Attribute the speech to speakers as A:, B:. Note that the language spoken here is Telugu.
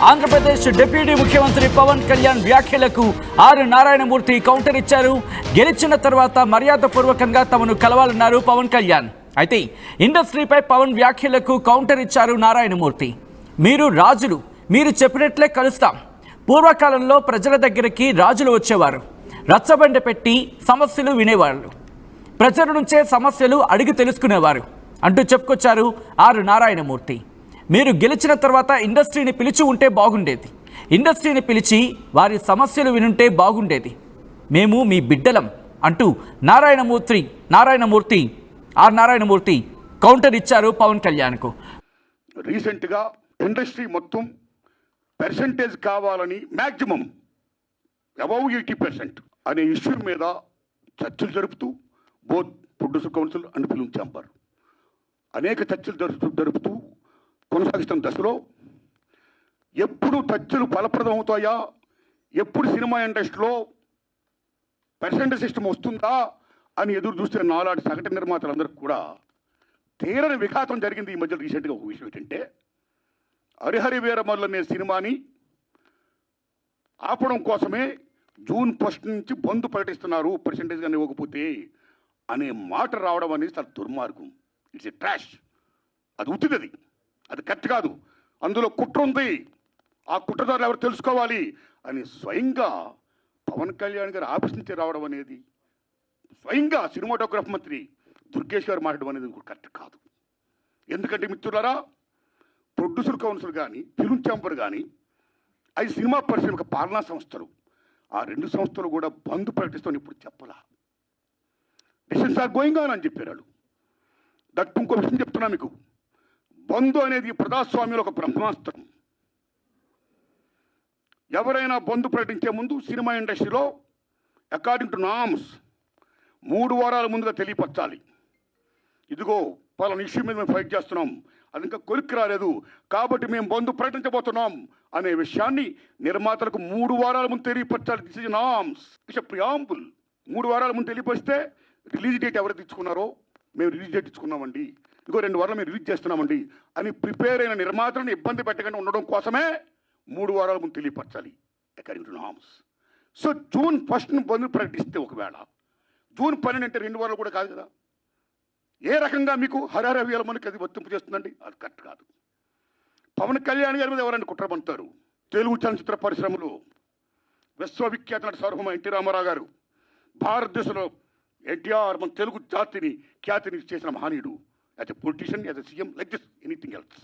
A: ఆంధ్రప్రదేశ్ డిప్యూటీ ముఖ్యమంత్రి పవన్ కళ్యాణ్ వ్యాఖ్యలకు ఆర్ నారాయణమూర్తి కౌంటర్ ఇచ్చారు. గెలిచిన తర్వాత మర్యాదపూర్వకంగా తమను కలవాలన్నారు పవన్ కళ్యాణ్. అయితే ఇండస్ట్రీపై పవన్ వ్యాఖ్యలకు కౌంటర్ ఇచ్చారు నారాయణమూర్తి. మీరు రాజులు, మీరు చెప్పినట్లే కలుస్తాం. పూర్వకాలంలో ప్రజల దగ్గరికి రాజులు వచ్చేవారు, రచ్చబండ పెట్టి సమస్యలు వినేవాళ్ళు, ప్రజల నుంచే సమస్యలు అడిగి తెలుసుకునేవారు అంటూ చెప్పుకొచ్చారు ఆర్ నారాయణమూర్తి. మీరు గెలిచిన తర్వాత ఇండస్ట్రీని పిలిచి ఉంటే బాగుండేది, ఇండస్ట్రీని పిలిచి వారి సమస్యలు వినుంటే బాగుండేది, మేము మీ బిడ్డలం అంటూ ఆర్ నారాయణమూర్తి కౌంటర్ ఇచ్చారు పవన్ కళ్యాణ్కు.
B: రీసెంట్గా ఇండస్ట్రీ మొత్తం పర్సంటేజ్ కావాలని మ్యాక్సిమం అబౌవ్ 80% అనే ఇష్యూ మీద చర్చలు జరుపుతూ both producer council and film chamber అనేక చర్చలు జరుపుతూ కొనసాగిస్తున్న దశలో ఎప్పుడు చర్చలు ఫలప్రదం అవుతాయా, ఎప్పుడు సినిమా ఇండస్ట్రీలో పర్సంటేజ్ సిస్టమ్ వస్తుందా అని ఎదురు చూస్తే నాలాంటి సగటు నిర్మాతలందరికీ కూడా తీరని విఘాతం జరిగింది. ఈ మధ్య రీసెంట్గా ఒక విషయం ఏంటంటే, హరిహరి వీరమల్లు అనే సినిమాని ఆపడం కోసమే జూన్ 1 నుంచి బంద్ ప్రకటిస్తున్నారు పర్సంటేజ్ కానీ ఇవ్వకపోతే అనే మాట రావడం అనేది చాలా దుర్మార్గం. It's a trash. అది ఉత్తిది, అది కరెక్ట్ కాదు, అందులో కుట్ర ఉంది, ఆ కుట్రదారులు ఎవరు తెలుసుకోవాలి అని స్వయంగా పవన్ కళ్యాణ్ గారు ఆఫీస్ నుంచి రావడం అనేది, స్వయంగా సినిమాటోగ్రఫీ మంత్రి దుర్గేష్ గారు మాట్లాడడం అనేది కరెక్ట్ కాదు. ఎందుకంటే మిత్రులారా, ప్రొడ్యూసర్ కౌన్సిల్ కానీ ఫిల్మ్ ఛాంబర్ కానీ అది సినిమా పరిశ్రమ పాలనా సంస్థలు, ఆ రెండు సంస్థలు కూడా బంద్ ప్రకటిస్తామని ఇప్పుడు చెప్పలా. డిసిషన్స్ ఆర్ గోయింగ్ ఆన్ అని చెప్పారు వాళ్ళు. దట్ ఇంకో విషయం చెప్తున్నా మీకు, బంద్ అనేది ప్రజాస్వామ్యంలో ఒక బ్రహ్మాస్త్రం. ఎవరైనా బంద్ ప్రకటించే ముందు సినిమా ఇండస్ట్రీలో అకార్డింగ్ టు నామ్స్ 3 వారాల ముందుగా తెలియపరచాలి. ఇదిగో పలానా ఇష్యూ మీద మేము ఫైట్ చేస్తున్నాం, అది ఇంకా కొలిక్కి రాలేదు కాబట్టి మేము బంద్ ప్రకటించబోతున్నాం అనే విషయాన్ని నిర్మాతలకు 3 వారాల ముందు తెలియపరచాలి. This is norms, it's a preamble. 3 వారాల ముందు తెలియపరిస్తే రిలీజ్ డేట్ ఎవరు తెచ్చుకున్నారో, మేము రిలీజ్ డేట్ ఇచ్చుకున్నామండి, ఇంకో 2 వారాలు మేము రిలీజ్ చేస్తున్నామండి అని ప్రిపేర్ అయిన నిర్మాతలను ఇబ్బంది పెట్టకుండా ఉండడం కోసమే 3 వారాల ముందు తెలియపరచాలి according to norms. So June 1 bandh ప్రకటిస్తే ఒకవేళ జూన్ 12 అంటే 2 వారాలు కూడా కాదు కదా. ఏ రకంగా మీకు హరిహర వీరమల్లుకి అది వర్తింపు చేస్తుందండి? అది కరెక్ట్ కాదు. పవన్ కళ్యాణ్ గారి మీద ఎవరైనా కుట్రపంటారు. తెలుగు చలనచిత్ర పరిశ్రమలో విశ్వవిఖ్యాత నట సార్వభౌమ ఎన్టీ రామారావు గారు, భారతదేశంలో ఎన్టీఆర్ మన తెలుగు జాతిని ఖ్యాతిని చేసిన మహనీయుడు, as a politician, as a CM, like this anything else.